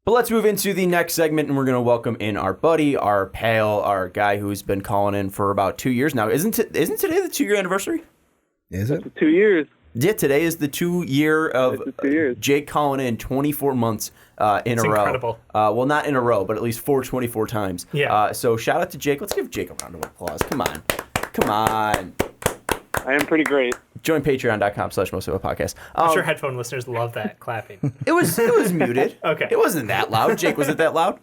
But let's move into the next segment, and we're going to welcome in our buddy, our pal, our guy who's been calling in for about 2 years now. Isn't today the 2-year anniversary? Is it? It's 2 years. Yeah, today is the 2-year of 2 years. Jake calling in 24 months in a row. Incredible. Well, not in a row, but at least 24 times. Yeah. So shout out to Jake. Let's give Jake a round of applause. Come on. I am pretty great. Join patreon.com/mostofapodcast. I'm sure headphone listeners love that clapping. It was muted. Okay. It wasn't that loud. Jake, was it that loud?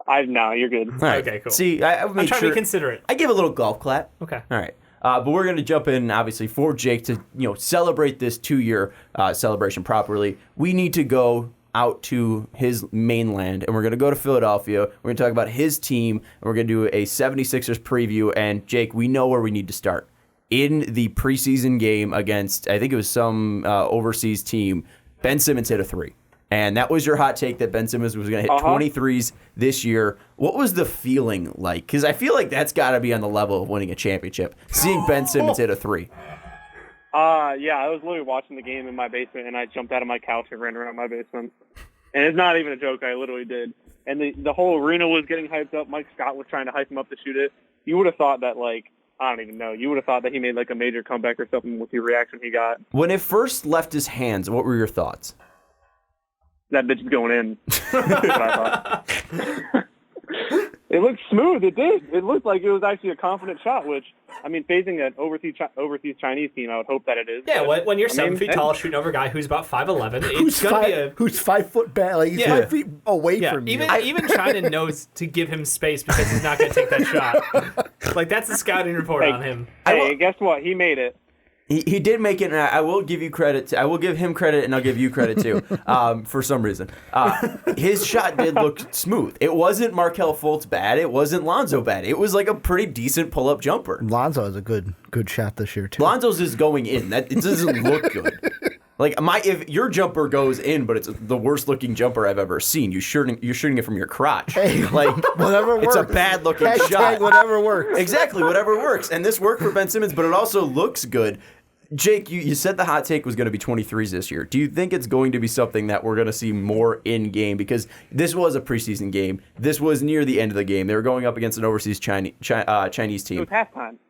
No, you're good. All right. Okay, cool. See, I'm trying to be considerate. I give a little golf clap. Okay. All right. But we're going to jump in, obviously, for Jake to celebrate this 2-year celebration properly. We need to go out to his mainland, and we're going to go to Philadelphia. We're going to talk about his team, and we're going to do a 76ers preview. And, Jake, we know where we need to start. In the preseason game against, I think it was some overseas team, Ben Simmons hit a 3. And that was your hot take that Ben Simmons was going to hit 23s this year. What was the feeling like? Because I feel like that's got to be on the level of winning a championship, seeing Ben Simmons hit a 3. Yeah, I was literally watching the game in my basement, and I jumped out of my couch and ran around my basement. And it's not even a joke. I literally did. And the whole arena was getting hyped up. Mike Scott was trying to hype him up to shoot it. You would have thought that, I don't even know. You would have thought that he made, a major comeback or something with the reaction he got. When it first left his hands, what were your thoughts? That bitch is going in. That's what I thought. It looked smooth. It did. It looked like it was actually a confident shot, which, facing an overseas Chinese team, I would hope that it is. Yeah, when you're 7 feet tall, shooting over a guy who's about 5'11", it's going to be a... Who's 5 foot back? He's 5 feet away from you. Even China knows to give him space because he's not going to take that shot. That's the scouting report on him. Hey, guess what? He made it. He did make it, and I will give you credit. I will give him credit, and I'll give you credit too. For some reason, his shot did look smooth. It wasn't Markelle Fultz bad. It wasn't Lonzo bad. It was like a pretty decent pull-up jumper. Lonzo has a good shot this year too. Lonzo's is going in. It doesn't look good. If your jumper goes in, but it's the worst looking jumper I've ever seen. You're shooting it from your crotch. Hey, whatever works. It's a bad looking Hashtag shot. Whatever works. Exactly, whatever works. And this worked for Ben Simmons, but it also looks good. Jake, you said the hot take was going to be 23s this year. Do you think it's going to be something that we're going to see more in-game? Because this was a preseason game. This was near the end of the game. They were going up against an overseas Chinese team.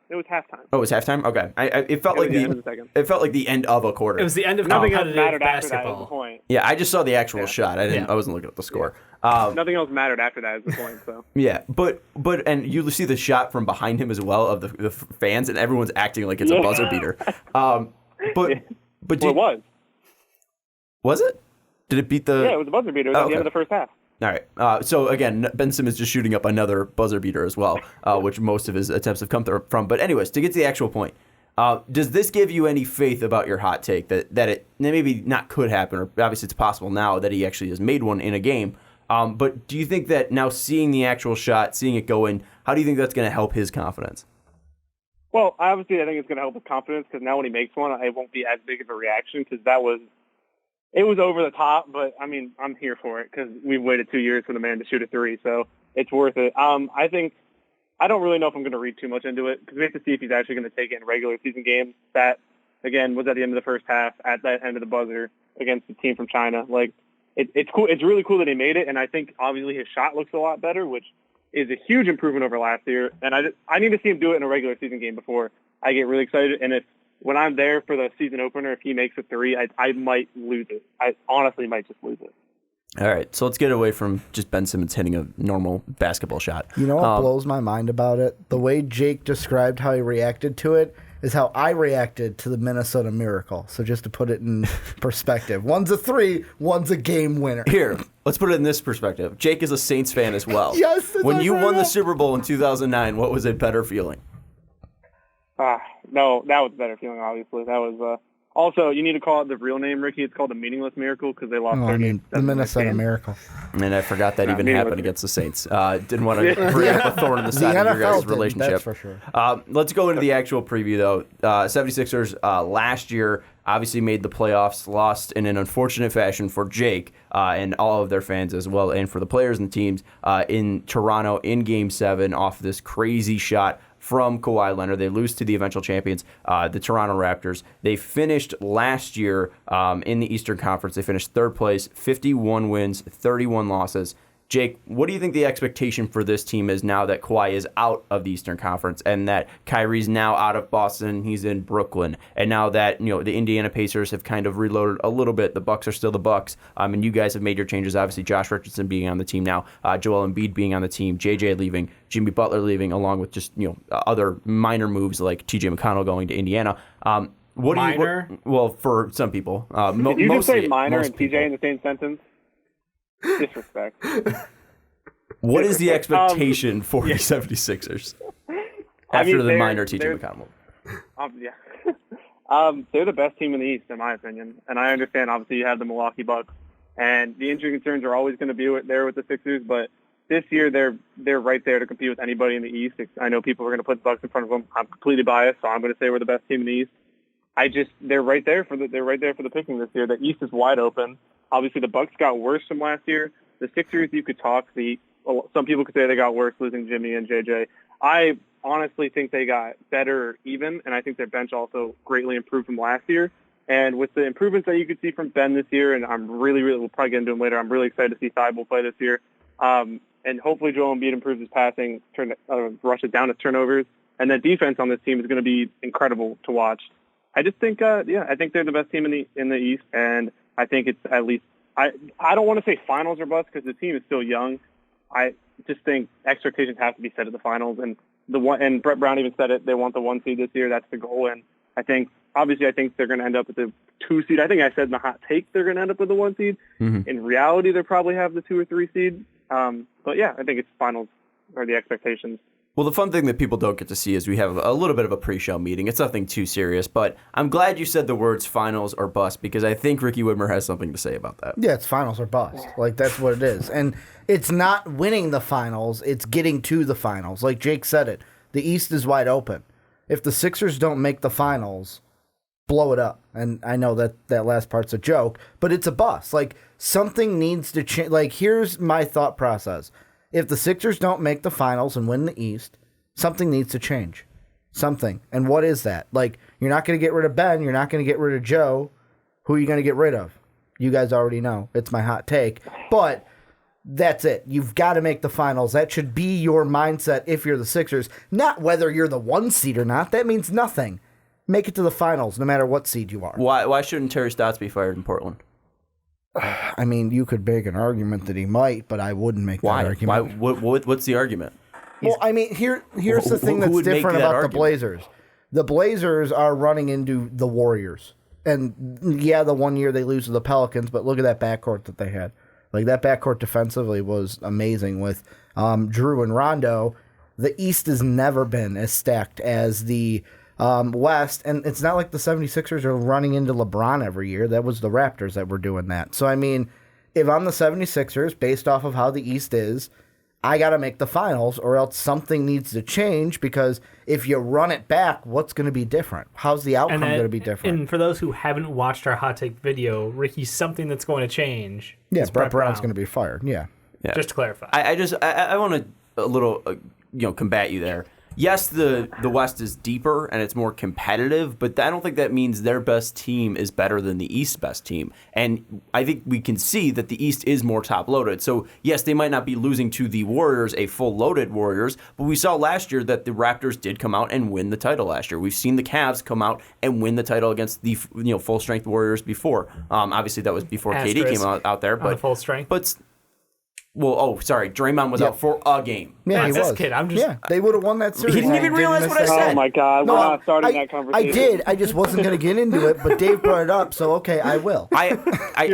It was halftime. Oh, it was halftime? Okay. It felt like it felt like the end of a quarter. It was the end of nothing else competitive mattered after that. basketball. Is the point. Yeah, I just saw the actual shot. I wasn't looking at the score. Nothing else mattered after that. Is the point. So yeah, but and you see the shot from behind him as well of the fans, and everyone's acting like it's a buzzer beater. But it was. Was it? Did it beat the? Yeah, it was a buzzer beater. It was at the end of the first half. All right. So again, Ben Simmons just shooting up another buzzer beater as well, which most of his attempts have come from. But anyways, to get to the actual point, does this give you any faith about your hot take that it maybe not could happen, or obviously it's possible now that he actually has made one in a game? But do you think that now seeing the actual shot, seeing it go in, how do you think that's going to help his confidence? Well, obviously, I think it's going to help his confidence because now when he makes one, it won't be as big of a reaction because it was over the top. But I'm here for it because we've waited 2 years for the man to shoot a 3, so it's worth it. I don't really know if I'm going to read too much into it because we have to see if he's actually going to take it in regular season games. That again was at the end of the first half, at that end of the buzzer against the team from China. It's cool. It's really cool that he made it, and I think obviously his shot looks a lot better, which is a huge improvement over last year. And I need to see him do it in a regular season game before I get really excited. And when I'm there for the season opener, if he makes a 3, I might lose it. I honestly might just lose it. All right, so let's get away from just Ben Simmons hitting a normal basketball shot. You know what blows my mind about it? The way Jake described how he reacted to it is how I reacted to the Minnesota Miracle. So just to put it in perspective, one's a 3, one's a game winner. Here, let's put it in this perspective. Jake is a Saints fan as well. Yes. When you won the Super Bowl in 2009, what was a better feeling? No, that was a better feeling, obviously. That was also, you need to call it the real name, Ricky. It's called the Meaningless Miracle because they lost their game. The Minnesota Miracle. And I forgot that even happened against the Saints. Didn't want to bring up a thorn in the side of your guys' relationship. That's for sure. Let's go into the actual preview, though. 76ers last year obviously made the playoffs, lost in an unfortunate fashion for Jake and all of their fans as well, and for the players and teams in Toronto in Game 7 off this crazy shot from Kawhi Leonard. They lose to the eventual champions, the Toronto Raptors. They finished last year in the Eastern Conference. They finished third place, 51 wins, 31 losses. Jake, what do you think the expectation for this team is now that Kawhi is out of the Eastern Conference and that Kyrie's now out of Boston, he's in Brooklyn, and now that the Indiana Pacers have kind of reloaded a little bit, the Bucks are still the Bucks, and you guys have made your changes. Obviously, Josh Richardson being on the team now, Joel Embiid being on the team, JJ leaving, Jimmy Butler leaving, along with just other minor moves like TJ McConnell going to Indiana. What minor? do you? Well, for some people, Did you just say minor most and people. TJ in the same sentence? Disrespect. What is the expectation for the 76ers after the minor TJ McConnell? Yeah. They're the best team in the East, in my opinion. And I understand, obviously, you have the Milwaukee Bucks. And the injury concerns are always going to be there with the Sixers. But this year, they're right there to compete with anybody in the East. I know people are going to put the Bucks in front of them. I'm completely biased, so I'm going to say we're the best team in the East. They're right there for the picking this year. The East is wide open. Obviously, the Bucks got worse from last year. The Sixers, you could talk. Some people could say they got worse losing Jimmy and JJ. I honestly think they got better even, and I think their bench also greatly improved from last year. And with the improvements that you could see from Ben this year, and I'm really, we'll probably get into him later, I'm really excited to see Thibault play this year. And hopefully Joel Embiid improves his passing, rushes down his turnovers. And then defense on this team is going to be incredible to watch. I just think, I think they're the best team in the East, and I think it's at least I don't want to say finals or bust because the team is still young. I just think expectations have to be set at the finals, and Brett Brown even said it. They want the 1 seed this year. That's the goal, and I think they're going to end up with the 2 seed. I think I said in the hot take they're going to end up with the 1 seed. Mm-hmm. In reality, they probably have the 2 or 3 seed. But yeah, I think it's finals are the expectations. Well, the fun thing that people don't get to see is we have a little bit of a pre-show meeting. It's nothing too serious, but I'm glad you said the words finals or bust because I think Ricky Widmer has something to say about that. Yeah, it's finals or bust. Like, that's what it is. And it's not winning the finals, it's getting to the finals. Like Jake said it, the East is wide open. If the Sixers don't make the finals, blow it up. And I know that last part's a joke, but it's a bust. Like, something needs to change. Like, here's my thought process. If the Sixers don't make the finals and win the East, something needs to change. Something. And what is that? Like, you're not going to get rid of Ben. You're not going to get rid of Joe. Who are you going to get rid of? You guys already know. It's my hot take. But that's it. You've got to make the finals. That should be your mindset if you're the Sixers. Not whether you're the 1 seed or not. That means nothing. Make it to the finals no matter what seed you are. Why shouldn't Terry Stotts be fired in Portland? I mean, you could make an argument that he might, but I wouldn't make that argument. Why? What's the argument? Well, I mean, here's the thing that's different about the Blazers. The Blazers are running into the Warriors. And, yeah, the 1 year they lose to the Pelicans, but look at that backcourt that they had. Like, that backcourt defensively was amazing with Drew and Rondo. The East has never been as stacked as the West, and it's not like the 76ers are running into LeBron every year. That was the Raptors that were doing that. So, I mean, if I'm the 76ers, based off of how the East is, I got to make the finals or else something needs to change because if you run it back, what's going to be different? How's the outcome going to be different? And for those who haven't watched our hot take video, Ricky, something that's going to change. Yeah, Brett Brown's going to be fired. Yeah. Just to clarify. I want to a little combat you there. Yes, the West is deeper and it's more competitive, but I don't think that means their best team is better than the East's best team. And I think we can see that the East is more top-loaded. So, yes, they might not be losing to the Warriors, a full-loaded Warriors, but we saw last year that the Raptors did come out and win the title last year. We've seen the Cavs come out and win the title against the full-strength Warriors before. Obviously, that was before KD came out there. But full strength. Draymond was out for a game. Yeah, he was. Kid, they would have won that series. He didn't even realize what I said. Oh my God, we're not starting that conversation. I did. I just wasn't going to get into it, but Dave brought it up, so okay, I will. I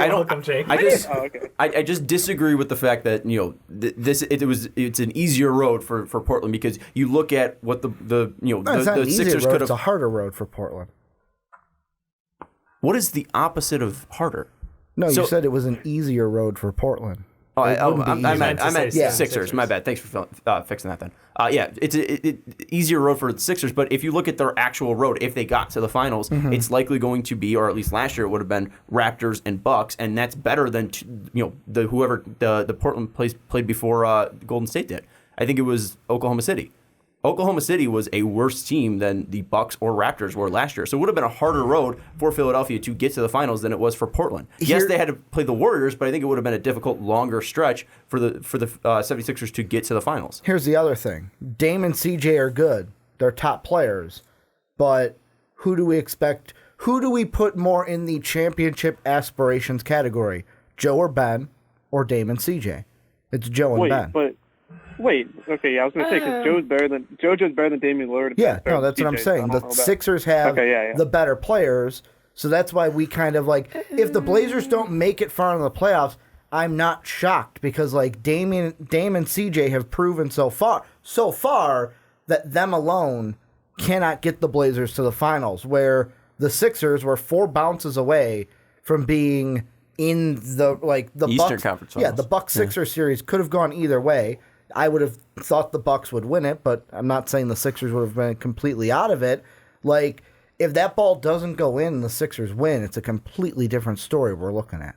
welcome, Jake. I just disagree with the fact that it's an easier road for Portland because you look at what the Sixers could have. It's a harder road for Portland. What is the opposite of harder? No, you said it was an easier road for Portland. I meant Sixers. My bad. Thanks for fixing that then. It's an easier road for the Sixers, but if you look at their actual road, if they got to the finals, it's likely going to be, or at least last year it would have been Raptors and Bucks, and that's better than whoever the Portland played before Golden State did. I think it was Oklahoma City. Oklahoma City was a worse team than the Bucks or Raptors were last year. So it would have been a harder road for Philadelphia to get to the finals than it was for Portland. Yes, they had to play the Warriors, but I think it would have been a difficult, longer stretch for the 76ers to get to the finals. Here's the other thing. Dame and CJ are good. They're top players. But who do we expect? Who do we put more in the championship aspirations category? Joe or Ben, or Dame and CJ? It's Joe and Ben. Okay, I was going to say, because JoJo's better than Damian Lillard. Yeah, no, that's what I'm saying. The Sixers have the better players, so that's why we kind of like, if the Blazers don't make it far in the playoffs, I'm not shocked, because like Dame and CJ have proven so far that them alone cannot get the Blazers to the finals, where the Sixers were 4 bounces away from being in the Eastern Conference Finals. Yeah, the Bucks-Sixers series could have gone either way. I would have thought the Bucks would win it, but I'm not saying the Sixers would have been completely out of it. Like, if that ball doesn't go in and the Sixers win, it's a completely different story we're looking at.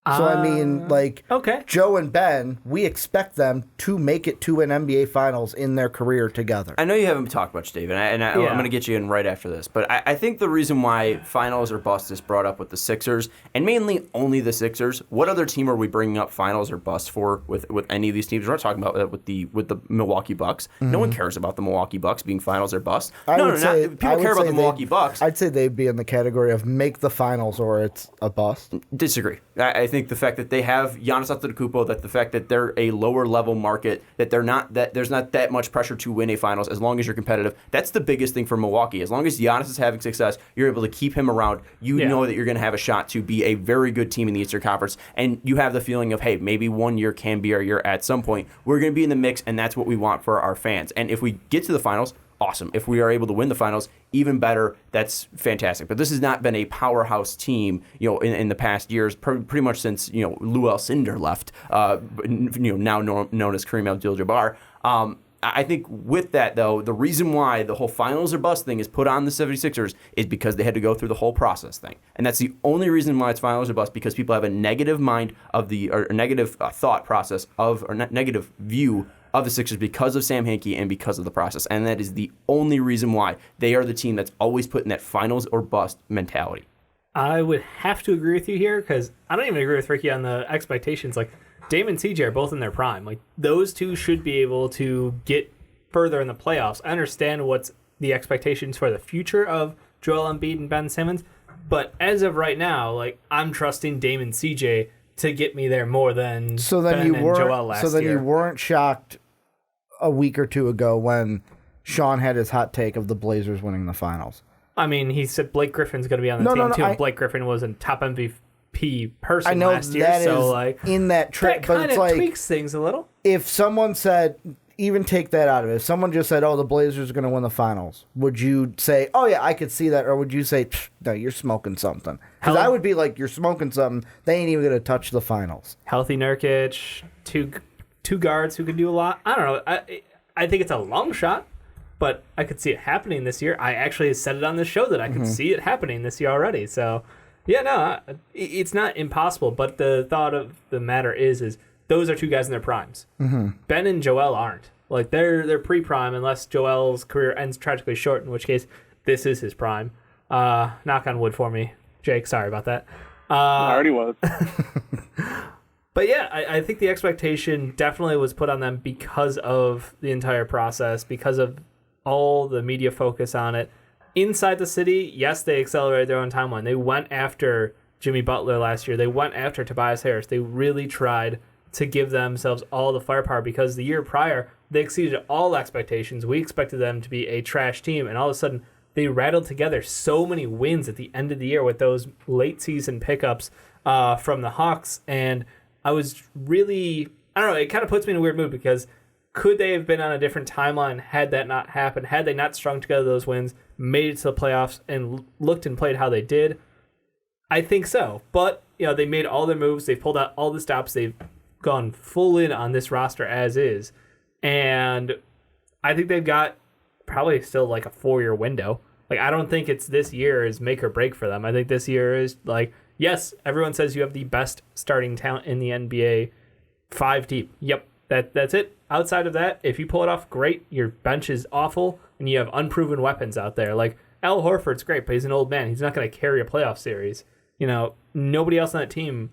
So, I mean, like, Joe and Ben, we expect them to make it to an NBA Finals in their career together. I know you haven't talked much, Dave, and I'm going to get you in right after this, but I think the reason why finals or bust is brought up with the Sixers, and mainly only the Sixers, what other team are we bringing up finals or bust for with any of these teams? We're not talking about that with the Milwaukee Bucks. Mm-hmm. No one cares about the Milwaukee Bucks being finals or bust. People care about the Milwaukee Bucks. I'd say they'd be in the category of make the finals or it's a bust. Disagree. I think the fact that they have Giannis Antetokounmpo, that the fact that they're a lower level market, that there's not that much pressure to win a finals as long as you're competitive. That's the biggest thing for Milwaukee. As long as Giannis is having success, you're able to keep him around. You know that you're going to have a shot to be a very good team in the Eastern Conference, and you have the feeling of, hey, maybe one year can be our year at some point. We're going to be in the mix, and that's what we want for our fans. And if we get to the finals, awesome. If we are able to win the finals, even better. That's fantastic. But this has not been a powerhouse team, in the past years, pretty much since Lou Alcindor left, now known as Kareem Abdul-Jabbar. I think with that, though, the reason why the whole finals or bust thing is put on the 76ers is because they had to go through the whole process thing. And that's the only reason why it's finals or bust, because people have a negative mind or negative thought process negative view of the Sixers because of Sam Hinkie and because of the process. And that is the only reason why they are the team that's always put in that finals or bust mentality. I would have to agree with you here, because I don't even agree with Ricky on the expectations. Like, Dame and CJ are both in their prime. Like, those two should be able to get further in the playoffs. I understand what's the expectations for the future of Joel Embiid and Ben Simmons, but as of right now, like, I'm trusting Dame and CJ to get me there more than Ben and Joel last year. So then you weren't shocked a week or two ago when Sean had his hot take of the Blazers winning the finals. I mean, he said Blake Griffin's going to be on the team too. And Blake Griffin was a top MVP person last year. That so is like in that trick, but it's like tweaks things a little. If someone said, even take that out of it, if someone just said, "Oh, the Blazers are going to win the finals," would you say, "Oh yeah, I could see that," or would you say, "No, you're smoking something"? Because I would be like, "You're smoking something." They ain't even going to touch the finals. Healthy Nurkic, two guards who could do a lot. I don't know. I think it's a long shot, but I could see it happening this year. I actually said it on this show that I could see it happening this year already. So, yeah, no, it's not impossible. But the thought of the matter is those are two guys in their primes. Mm-hmm. Ben and Joel aren't. Like, they're pre-prime unless Joel's career ends tragically short, in which case this is his prime. Knock on wood for me, Jake. Sorry about that. I already was. But yeah, I think the expectation definitely was put on them because of the entire process, because of all the media focus on it. Inside the city, yes, they accelerated their own timeline. They went after Jimmy Butler last year. They went after Tobias Harris. They really tried to give themselves all the firepower, because the year prior, they exceeded all expectations. We expected them to be a trash team, and all of a sudden, they rattled together so many wins at the end of the year with those late season pickups from the Hawks. And I was really, I don't know, it kind of puts me in a weird mood, because could they have been on a different timeline had that not happened? Had they not strung together those wins, made it to the playoffs, and looked and played how they did? I think so. But, they made all their moves. They've pulled out all the stops. They've gone full in on this roster as is. And I think they've got probably still like a 4-year window. Like, I don't think it's this year is make or break for them. I think this year is like, yes, everyone says you have the best starting talent in the NBA, 5 deep. Yep, That's it. Outside of that, if you pull it off, great. Your bench is awful, and you have unproven weapons out there. Like, Al Horford's great, but he's an old man. He's not going to carry a playoff series. Nobody else on that team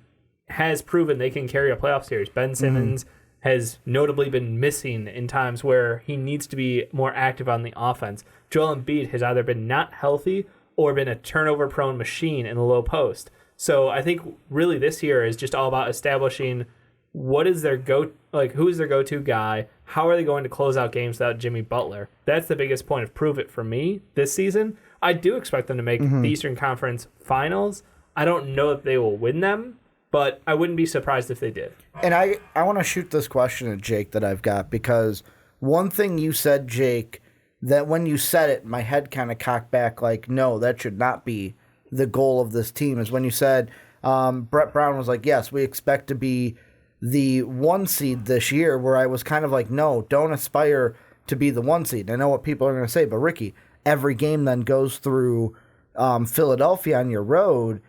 has proven they can carry a playoff series. Ben Simmons has notably been missing in times where he needs to be more active on the offense. Joel Embiid has either been not healthy or been a turnover-prone machine in the low post. So I think really this year is just all about establishing who is their go-to guy? How are they going to close out games without Jimmy Butler? That's the biggest point of prove it for me this season. I do expect them to make the Eastern Conference Finals. I don't know if they will win them, but I wouldn't be surprised if they did. And I want to shoot this question at Jake that I've got, because one thing you said, Jake, that when you said it, my head kind of cocked back like, no, that should not be the goal of this team, is when you said Brett Brown was like, yes, we expect to be the 1 seed this year, where I was kind of like, no, don't aspire to be the 1 seed. I know what people are going to say, but Ricky, every game then goes through Philadelphia on your road.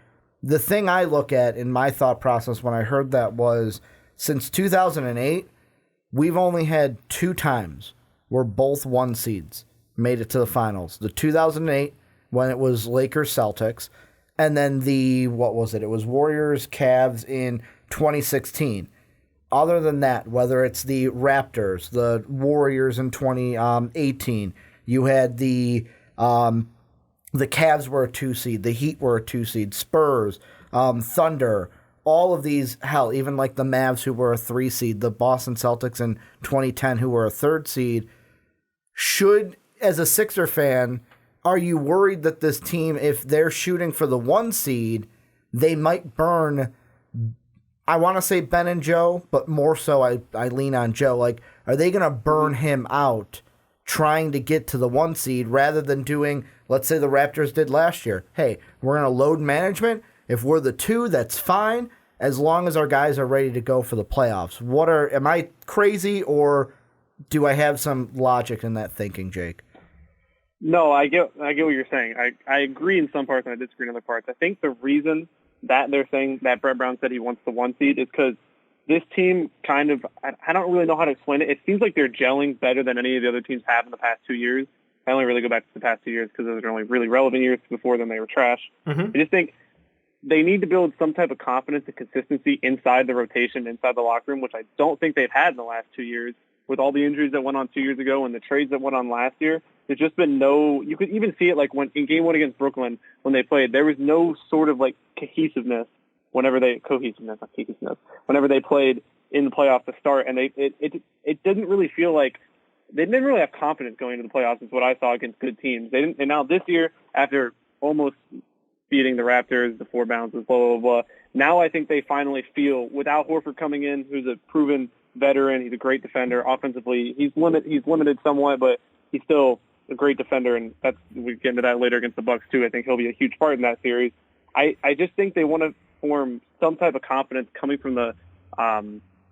The thing I look at in my thought process when I heard that was, since 2008, we've only had 2 times where both 1 seeds made it to the finals. The 2008, when it was Lakers-Celtics, and then it was Warriors-Cavs in 2016. Other than that, whether it's the Raptors, the Warriors in 2018, you had the Cavs were a 2 seed, the Heat were a 2 seed, Spurs, Thunder, all of these, hell, even like the Mavs who were a 3 seed, the Boston Celtics in 2010 who were a 3rd seed. As a Sixer fan, are you worried that this team, if they're shooting for the 1 seed, they might burn, I want to say Ben and Joe, but more so I lean on Joe. Like, are they going to burn him out trying to get to the 1 seed rather than doing, let's say the Raptors did last year? Hey, we're going to load management. If we're the 2, that's fine, as long as our guys are ready to go for the playoffs. Am I crazy, or do I have some logic in that thinking, Jake? No, I get what you're saying. I agree in some parts and I disagree in other parts. I think the reason that they're saying that Brett Brown said he wants the 1 seed is because this team kind of, I don't really know how to explain it. It seems like they're gelling better than any of the other teams have in the past 2 years. I only really go back to the past 2 years because those are only really relevant years. Before them, they were trash. I just think they need to build some type of confidence and consistency inside the rotation, inside the locker room, which I don't think they've had in the last 2 years. With all the injuries that went on 2 years ago and the trades that went on last year, there's just been you could even see it like when in game 1 against Brooklyn, when they played, there was no sort of like cohesiveness whenever they played in the playoffs to start. And it didn't really feel like, they didn't really have confidence going into the playoffs is what I saw against good teams. And now this year, after almost beating the Raptors, the 4 bounces, blah, blah, blah, now I think they finally feel, with Al Horford coming in, who's a proven veteran, he's a great defender. Offensively, he's limited somewhat, but he's still a great defender, and we get into that later against the Bucks too. I think he'll be a huge part in that series. I just think they want to form some type of confidence coming from the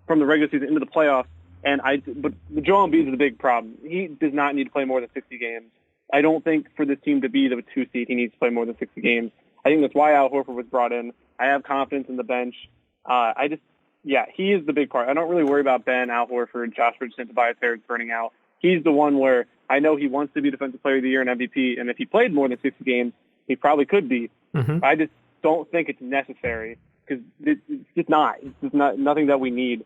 regular season into the playoffs. But Joel Embiid is a big problem. He does not need to play more than 60 games. I don't think for this team to be the 2 seed, he needs to play more than 60 games. I think that's why Al Horford was brought in. I have confidence in the bench. He is the big part. I don't really worry about Ben, Al Horford, Josh Richardson, Tobias Harris burning out. He's the one where I know he wants to be Defensive Player of the Year and MVP, and if he played more than 60 games, he probably could be. I just don't think it's necessary because it's just not. It's just nothing that we need.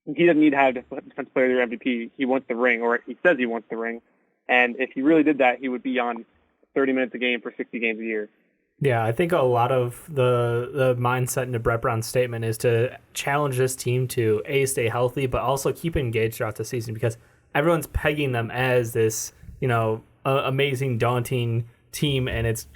He doesn't need to have Defensive Player of the Year MVP. He wants the ring, or he says he wants the ring. And if he really did that, he would be on 30 minutes a game for 60 games a year. Yeah, I think a lot of the mindset into Brett Brown's statement is to challenge this team to stay healthy, but also keep engaged throughout the season, because everyone's pegging them as this, amazing, daunting team, and it's,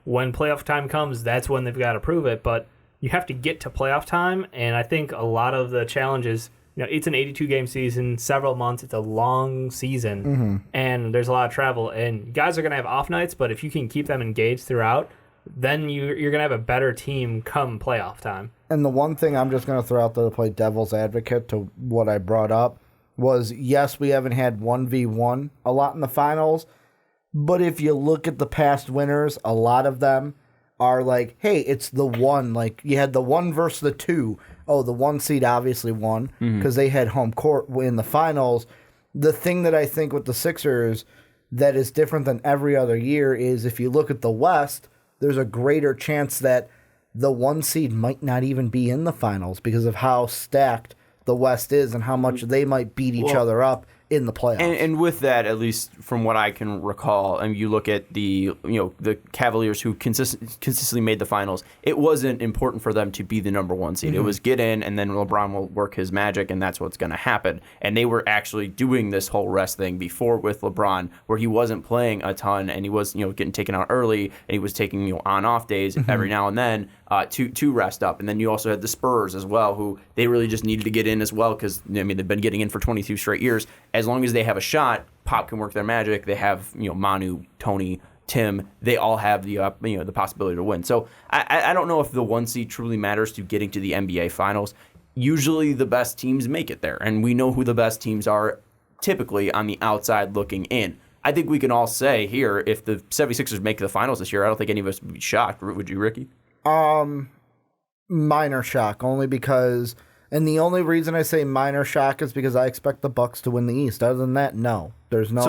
when playoff time comes, that's when they've got to prove it. But you have to get to playoff time, and I think a lot of the challenges, it's an 82-game season, several months, it's a long season, and there's a lot of travel, and guys are going to have off nights, but if you can keep them engaged throughout, then you're going to have a better team come playoff time. And the one thing I'm just going to throw out there to play devil's advocate to what I brought up was, yes, we haven't had 1v1 a lot in the finals, but if you look at the past winners, a lot of them are like, hey, it's the 1. Like, you had the 1 versus the 2 the 1 seed obviously won because they had home court in the finals. The thing that I think with the Sixers that is different than every other year is if you look at the West, there's a greater chance that the 1 seed might not even be in the finals because of how stacked the West is and how much they might beat each other up in the playoffs. And with that, at least from what I can recall, and you look at the Cavaliers who consistently made the finals, it wasn't important for them to be the number 1 seed. It was get in, and then LeBron will work his magic, and that's what's going to happen. And they were actually doing this whole rest thing before with LeBron, where he wasn't playing a ton, and he was getting taken out early, and he was taking on-off days every now and then to rest up. And then you also had the Spurs as well, who they really just needed to get in as well because they've been getting in for 22 straight years. As long as they have a shot, Pop can work their magic. They have Manu, Tony, Tim. They all have the the possibility to win. So I don't know if the 1 seed truly matters to getting to the NBA Finals. Usually the best teams make it there, and we know who the best teams are typically on the outside looking in. I think we can all say here, if the 76ers make the finals this year, I don't think any of us would be shocked. Would you, Ricky? Minor shock, only because... And the only reason I say minor shock is because I expect the Bucks to win the East. Other than that, no. There's no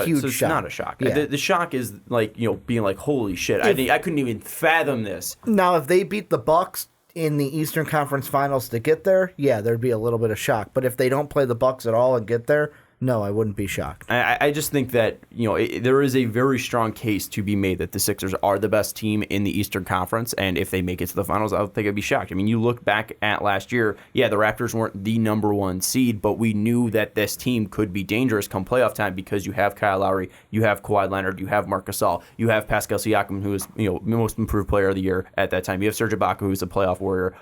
huge shock. It's not a shock. Yeah. The shock is being like, holy shit, I couldn't even fathom this. Now, if they beat the Bucks in the Eastern Conference Finals to get there, yeah, there'd be a little bit of shock. But if they don't play the Bucks at all and get there, no, I wouldn't be shocked. I just think that there is a very strong case to be made that the Sixers are the best team in the Eastern Conference, and if they make it to the finals, I don't think I'd be shocked. I mean, you look back at last year, yeah, the Raptors weren't the number 1 seed, but we knew that this team could be dangerous come playoff time because you have Kyle Lowry, you have Kawhi Leonard, you have Marc Gasol, you have Pascal Siakam, who is most improved player of the year at that time. You have Serge Ibaka, who's a playoff warrior,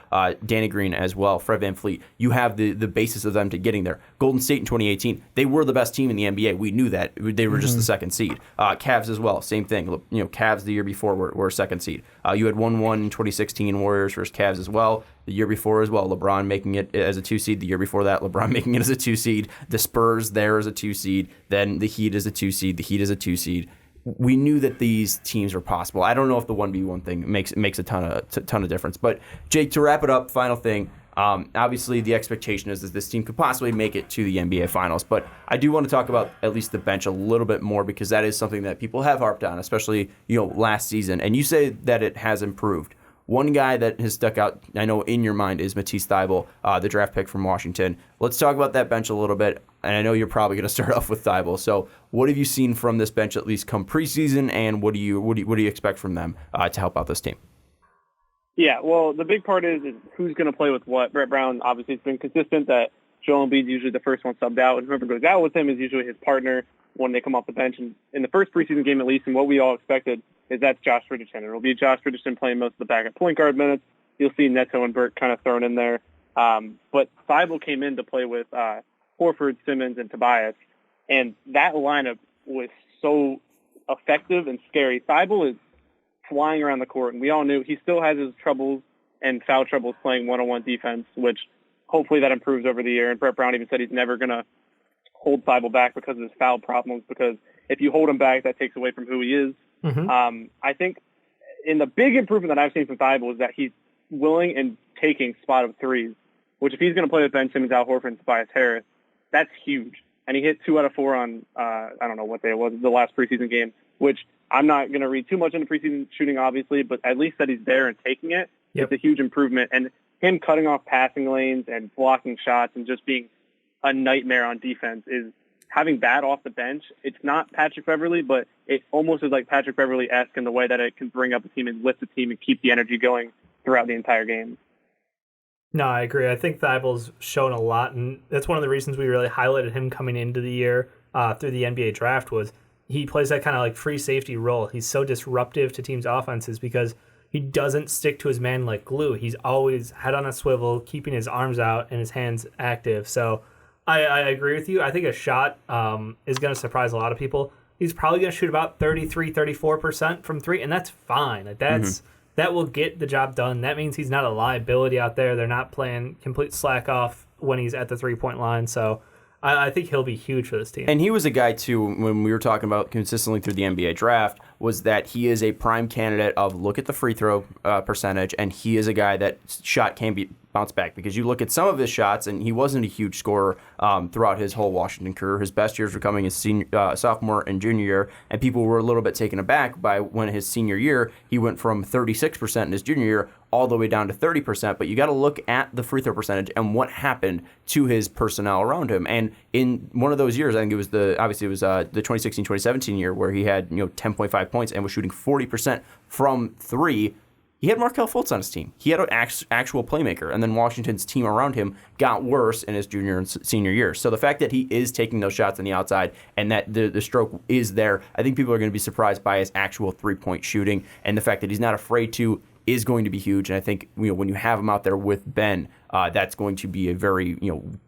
Danny Green as well, Fred VanVleet. You have the basis of them to getting there. Golden State in 2018, they were the best team in the NBA. We knew that. They were just the 2nd seed. Cavs as well, same thing. Cavs the year before were 2nd seed. You had 1-1 in 2016 Warriors versus Cavs as well. The year before as well, LeBron making it as a 2 seed. The year before that, LeBron making it as a 2 seed. The Spurs there as a 2 seed. Then the Heat as a 2 seed. The Heat as a 2 seed. We knew that these teams were possible. I don't know if the 1v1 thing makes a ton of difference. But Jake, to wrap it up, final thing. Obviously, the expectation is that this team could possibly make it to the NBA Finals, but I do want to talk about at least the bench a little bit more because that is something that people have harped on, especially last season. And you say that it has improved. One guy that has stuck out, I know, in your mind is Matisse Thybulle, the draft pick from Washington. Let's talk about that bench a little bit, and I know you're probably going to start off with Thybulle. So, what have you seen from this bench at least come preseason, and what do you expect from them to help out this team? Yeah, well, the big part is who's going to play with what. Brett Brown, obviously, it's been consistent that Joel Embiid's usually the first one subbed out, and whoever goes out with him is usually his partner when they come off the bench. And in the first preseason game, at least, and what we all expected is that's Josh Richardson. It'll be Josh Richardson playing most of the backup point guard minutes. You'll see Neto and Burke kind of thrown in there. But Thybulle came in to play with Horford, Simmons, and Tobias, and that lineup was so effective and scary. Thybulle is flying around the court, and we all knew he still has his troubles and foul troubles playing one-on-one defense, which hopefully that improves over the year. And Brett Brown even said he's never going to hold Thybulle back because of his foul problems, because if you hold him back, that takes away from who he is. I think in the big improvement that I've seen from Thybulle is that he's willing and taking spot of threes, which if he's going to play with Ben Simmons, Al Horford, and Tobias Harris, that's huge. And he hit 2 out of 4 on, I don't know what day it was, the last preseason game, which I'm not going to read too much into preseason shooting, obviously, but at least that he's there and taking it. Yep. It's a huge improvement. And him cutting off passing lanes and blocking shots and just being a nightmare on defense is having that off the bench. It's not Patrick Beverley, but it almost is like Patrick Beverley-esque in the way that it can bring up a team and lift the team and keep the energy going throughout the entire game. No, I agree. I think Thybulle's shown a lot, and that's one of the reasons we really highlighted him coming into the year through the NBA draft was he plays that kind of like free safety role. He's so disruptive to teams' offenses because he doesn't stick to his man like glue. He's always head on a swivel, keeping his arms out and his hands active. So I agree with you. I think a shot is going to surprise a lot of people. He's probably going to shoot about 34% from three, and that's fine. Like that will get the job done. That means he's not a liability out there. They're not playing complete slack off when he's at the 3-point line. So I think he'll be huge for this team. And he was a guy, too, when we were talking about consistently through the NBA draft, was that he is a prime candidate of look at the free throw percentage, and he is a guy that shot can be bounce back, because you look at some of his shots, and he wasn't a huge scorer throughout his whole Washington career. His best years were coming his sophomore and junior year, and people were a little bit taken aback by when his senior year, he went from 36% in his junior year all the way down to 30%, but you got to look at the free throw percentage and what happened to his personnel around him. And in one of those years, I think it was the 2016-2017 year where he had 10.5 points and was shooting 40% from three. He had Markelle Fultz on his team. He had an actual playmaker, and then Washington's team around him got worse in his junior and senior years. So the fact that he is taking those shots on the outside and that the stroke is there, I think people are going to be surprised by his actual three-point shooting, and the fact that he's not afraid to is going to be huge. And I think when you have him out there with Ben, that's going to be a very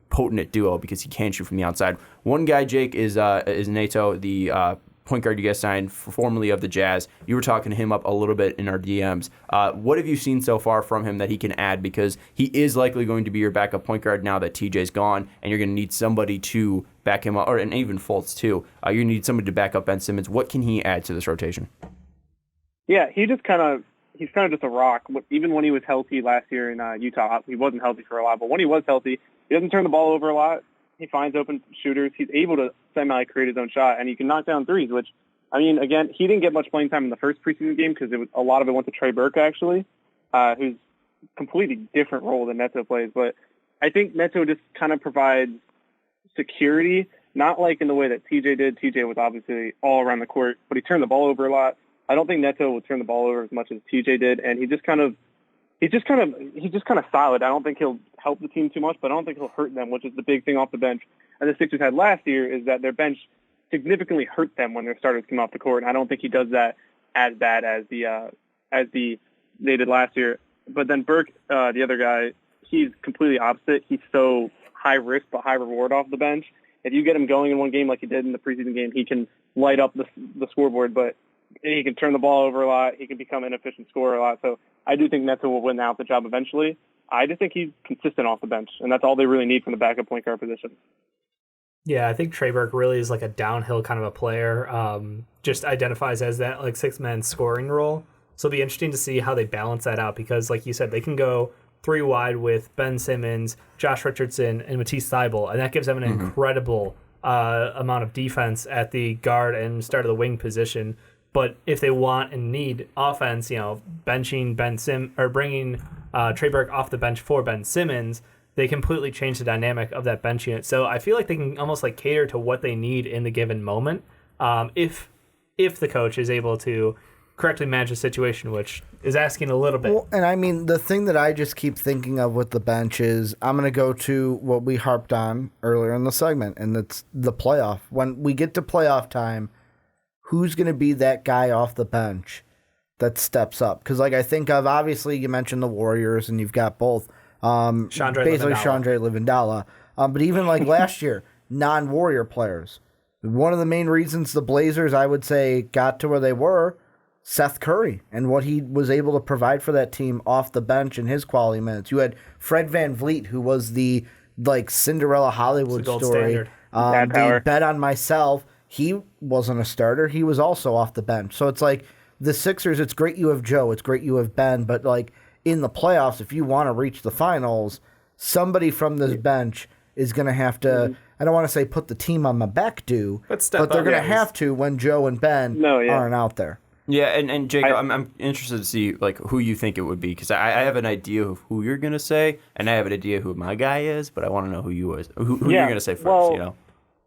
potent duo because he can shoot from the outside. One guy, Jake, is Neto, the point guard you guys signed, formerly of the Jazz. You were talking to him up a little bit in our DMs. What have you seen so far from him that he can add? Because he is likely going to be your backup point guard now that TJ's gone, and you're going to need somebody to back him up, and even Fultz too. You're going to need somebody to back up Ben Simmons. What can he add to this rotation? Yeah, he's kind of just a rock. Even when he was healthy last year in Utah, he wasn't healthy for a lot, but when he was healthy, he doesn't turn the ball over a lot. He finds open shooters. He's able to semi-create his own shot, and he can knock down threes, which, I mean, again, he didn't get much playing time in the first preseason game because a lot of it went to Trey Burke, actually, who's completely different role than Neto plays. But I think Neto just kind of provides security, not like in the way that TJ did. TJ was obviously all around the court, but he turned the ball over a lot. I don't think Neto will turn the ball over as much as TJ did, and he's just kind of solid. I don't think he'll help the team too much, but I don't think he'll hurt them, which is the big thing off the bench. And the Sixers had last year is that their bench significantly hurt them when their starters came off the court, and I don't think he does that as bad as they did last year. But then Burke, the other guy, he's completely opposite. He's so high risk but high reward off the bench. If you get him going in one game like he did in the preseason game, he can light up the scoreboard, but he can turn the ball over a lot. He can become an inefficient scorer a lot. So I do think Neto will win out the job eventually. I just think he's consistent off the bench, and that's all they really need from the backup point guard position. Yeah, I think Trey Burke really is like a downhill kind of a player. Just identifies as that like six-man scoring role. So it'll be interesting to see how they balance that out because, like you said, they can go three wide with Ben Simmons, Josh Richardson, and Matisse Thybulle, and that gives them an incredible amount of defense at the guard and start of the wing position. But if they want and need offense, benching bringing Trey Burke off the bench for Ben Simmons, they completely change the dynamic of that bench unit. So I feel like they can almost like cater to what they need in the given moment, if the coach is able to correctly manage the situation, which is asking a little bit. Well, and I mean, the thing that I just keep thinking of with the bench is I'm going to go to what we harped on earlier in the segment, and it's the playoff. When we get to playoff time, who's going to be that guy off the bench that steps up? Because, I think of, obviously, you mentioned the Warriors, and you've got both. Chandre Livendala. But even last year, non-Warrior players. One of the main reasons the Blazers, I would say, got to where they were, Seth Curry, and what he was able to provide for that team off the bench in his quality minutes. You had Fred VanVleet, who was the Cinderella Hollywood story. The bet on myself. He wasn't a starter. He was also off the bench. So it's the Sixers, it's great you have Joe, it's great you have Ben, but in the playoffs, if you want to reach the finals, somebody from this bench is going to have to, I don't want to say put the team on my back but they're going to have to when Joe and Ben aren't out there. Yeah, and Jake, I'm interested to see who you think it would be, because I have an idea of who you're going to say, and I have an idea who my guy is, but I want to know who you're going to say first,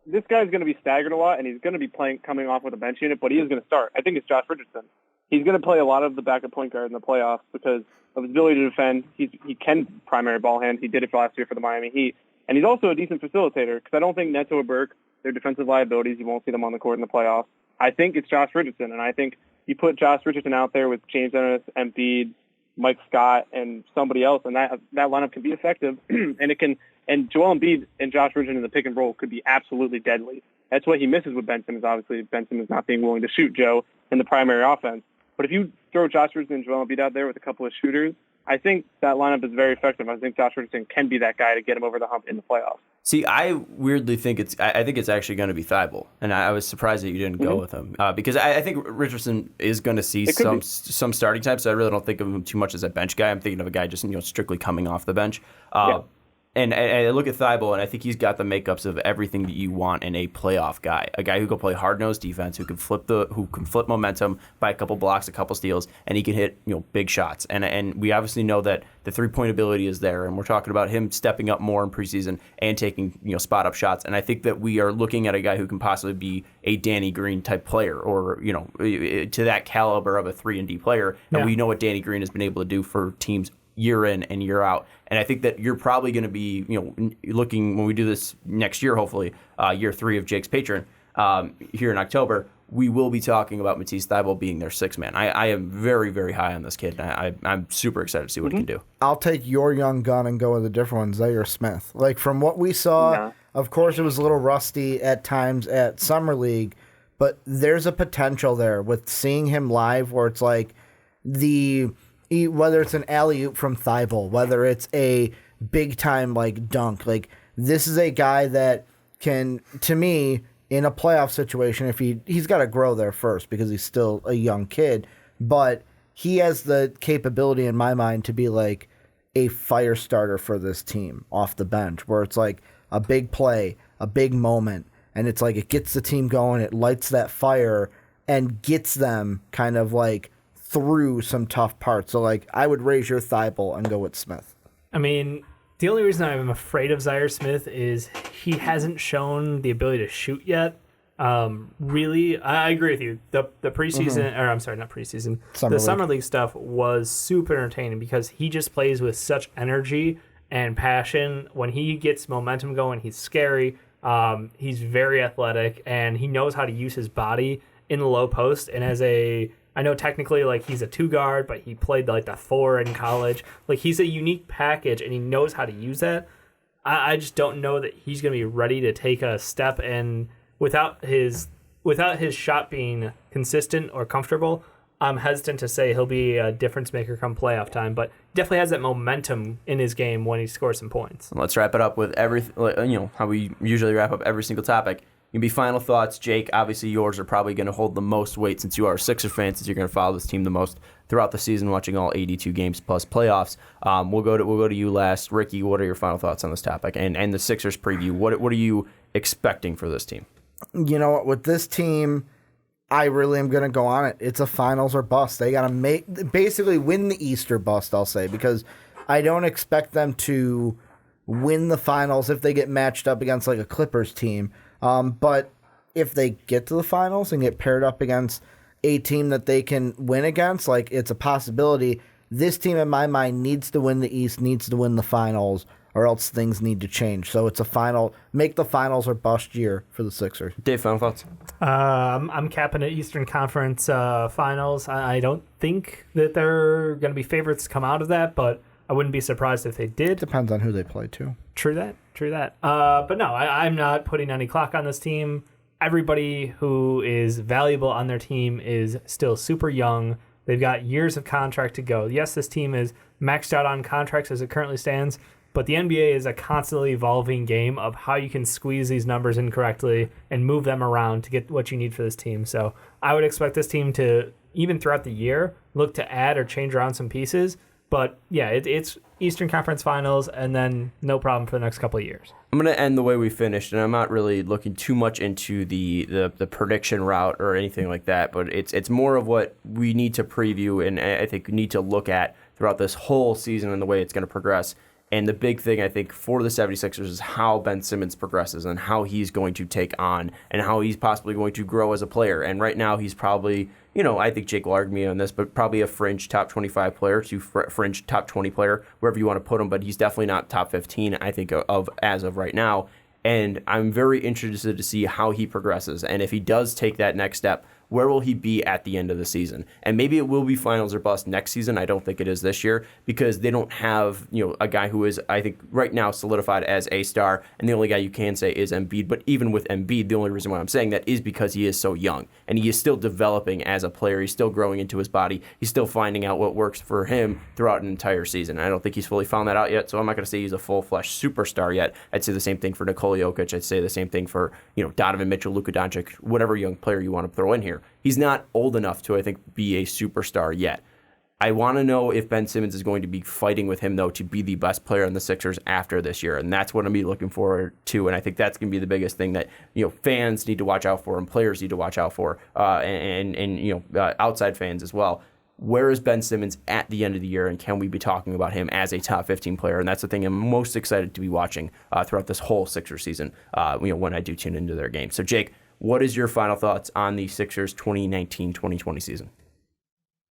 This guy's going to be staggered a lot, and he's going to be coming off with a bench unit, but he is going to start. I think it's Josh Richardson. He's going to play a lot of the backup point guard in the playoffs because of his ability to defend. He can primary ball hand. He did it last year for the Miami Heat. And he's also a decent facilitator because I don't think Neto or Burke, they're defensive liabilities. You won't see them on the court in the playoffs. I think it's Josh Richardson, and I think you put Josh Richardson out there with James Ennis, Embiid, Mike Scott, and somebody else, and that lineup can be effective, and Joel Embiid and Josh Richardson in the pick and roll could be absolutely deadly. That's what he misses with Ben Simmons, obviously. Ben Simmons not being willing to shoot Joe in the primary offense. But if you throw Josh Richardson and Joel Embiid out there with a couple of shooters, I think that lineup is very effective. I think Josh Richardson can be that guy to get him over the hump in the playoffs. See, I weirdly think I think it's actually going to be Thibault, and I was surprised that you didn't go with him because I think Richardson is going to see some starting time. So I really don't think of him too much as a bench guy. I'm thinking of a guy just strictly coming off the bench. And I look at Thibault, and I think he's got the makeups of everything that you want in a playoff guy. A guy who can play hard-nosed defense, who can flip momentum by a couple blocks, a couple steals, and he can hit big shots. And we obviously know that the three-point ability is there, and we're talking about him stepping up more in preseason and taking spot-up shots. And I think that we are looking at a guy who can possibly be a Danny Green type player, or to that caliber of a 3-and-D player. And we know what Danny Green has been able to do for teams year in and year out. And I think that you're probably going to be, looking when we do this next year, hopefully, year 3 of Jake's Patron here in October, we will be talking about Matisse Thybulle being their sixth man. I am very, very high on this kid. I'm super excited to see what he can do. I'll take your young gun and go with a different one, Zaire Smith. Like, from what we saw, of course, it was a little rusty at times at Summer League, but there's a potential there with seeing him live where it's like whether it's an alley-oop from Thibault, whether it's a big-time dunk, this is a guy that can, to me, in a playoff situation, if he's got to grow there first because he's still a young kid, but he has the capability in my mind to be like a fire starter for this team off the bench, where it's like a big play, a big moment, and it's like it gets the team going, it lights that fire, and gets them kind of through some tough parts. So I would raise your Thibault and go with Smith. I mean, the only reason I'm afraid of Zaire Smith is he hasn't shown the ability to shoot yet. Really, I agree with you. The preseason, or I'm sorry, not preseason. Summer League stuff was super entertaining because he just plays with such energy and passion. When he gets momentum going, he's scary. He's very athletic, and he knows how to use his body in the low post. And I know technically he's a 2-guard, but he played the 4 in college. He's a unique package, and he knows how to use that. I just don't know that he's going to be ready to take a step, and without his shot being consistent or comfortable, I'm hesitant to say he'll be a difference maker come playoff time, but definitely has that momentum in his game when he scores some points. Let's wrap it up with how we usually wrap up every single topic. Going to be final thoughts, Jake. Obviously, yours are probably going to hold the most weight since you are a Sixer fan, since you're going to follow this team the most throughout the season, watching all 82 games plus playoffs. We'll go to you last. Ricky, what are your final thoughts on this topic and the Sixers preview? What are you expecting for this team? You know what? With this team, I really am going to go on it. It's a finals or bust. They got to basically win the East or bust, I'll say, because I don't expect them to win the finals if they get matched up against a Clippers team. But if they get to the finals and get paired up against a team that they can win against, it's a possibility. This team, in my mind, needs to win the East, needs to win the finals, or else things need to change. So it's make the finals or bust year for the Sixers. Dave, final thoughts? I'm capping at Eastern Conference finals. I don't think that they're going to be favorites to come out of that, but I wouldn't be surprised if they did. Depends on who they play, too. True that. But no, I'm not putting any clock on this team. Everybody who is valuable on their team is still super young. They've got years of contract to go. Yes, this team is maxed out on contracts as it currently stands, but the NBA is a constantly evolving game of how you can squeeze these numbers in correctly and move them around to get what you need for this team. So I would expect this team to, even throughout the year, look to add or change around some pieces. But yeah, it's Eastern Conference Finals, and then no problem for the next couple of years. I'm going to end the way we finished, and I'm not really looking too much into the prediction route or anything like that, but it's more of what we need to preview and I think we need to look at throughout this whole season and the way it's going to progress. And the big thing, I think, for the 76ers is how Ben Simmons progresses and how he's going to take on and how he's possibly going to grow as a player. And right now he's probably, I think Jake will argue me on this, but probably a fringe top 25 player to fringe top 20 player, wherever you want to put him. But he's definitely not top 15, I think, as of right now. And I'm very interested to see how he progresses. And if he does take that next step, where will he be at the end of the season? And maybe it will be finals or bust next season. I don't think it is this year because they don't have, a guy who is, I think, right now solidified as a star, and the only guy you can say is Embiid. But even with Embiid, the only reason why I'm saying that is because he is so young, and he is still developing as a player. He's still growing into his body. He's still finding out what works for him throughout an entire season. And I don't think he's fully found that out yet, so I'm not going to say he's a full-fledged superstar yet. I'd say the same thing for Nikola Jokic. I'd say the same thing for, Donovan Mitchell, Luka Doncic, whatever young player you want to throw in here. He's not old enough to, I think, be a superstar yet. I want to know if Ben Simmons is going to be fighting with him, though, to be the best player in the Sixers after this year, and that's what I'm going to be looking forward to, and I think that's going to be the biggest thing that fans need to watch out for and players need to watch out for, and outside fans as well. Where is Ben Simmons at the end of the year, and can we be talking about him as a top 15 player? And that's the thing I'm most excited to be watching throughout this whole Sixers season, when I do tune into their game. So, Jake, what is your final thoughts on the Sixers 2019-2020 season?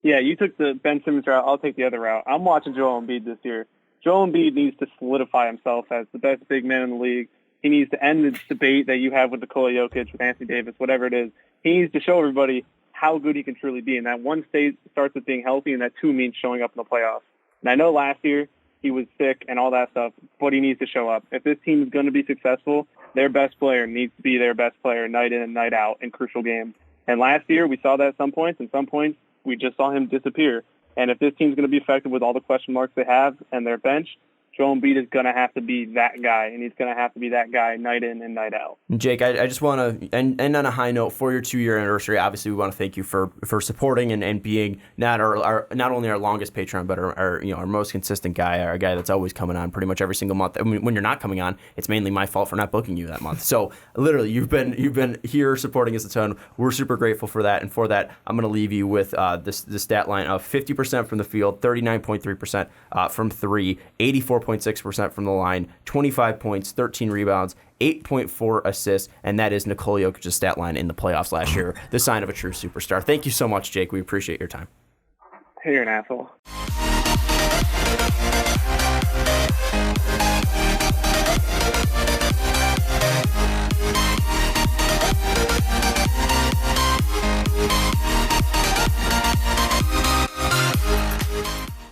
Yeah, you took the Ben Simmons route. I'll take the other route. I'm watching Joel Embiid this year. Joel Embiid needs to solidify himself as the best big man in the league. He needs to end the debate that you have with Nikola Jokic, with Anthony Davis, whatever it is. He needs to show everybody how good he can truly be. And that one stage starts with being healthy, and that two means showing up in the playoffs. And I know last year he was sick and all that stuff, but he needs to show up. If this team is going to be successful, their best player needs to be their best player night in and night out in crucial games. And last year we saw that at some points, and some points we just saw him disappear. And if this team's going to be effective with all the question marks they have and their bench, Joel Embiid is going to have to be that guy, and he's going to have to be that guy night in and night out. Jake, I just want to end on a high note for your 2-year anniversary. Obviously, we want to thank you for supporting and being not only our longest patron, but our most consistent guy, our guy that's always coming on pretty much every single month. I mean, when you're not coming on, it's mainly my fault for not booking you that month. So literally, you've been here supporting us a ton. We're super grateful for that, and for that, I'm going to leave you with the stat line of 50% from the field, 39.3% from three, 84.6% from the line, 25 points, 13 rebounds, 8.4 assists, and that is Nikola Jokic's stat line in the playoffs last year, the sign of a true superstar. Thank you so much, Jake. We appreciate your time. Hey, you're an asshole.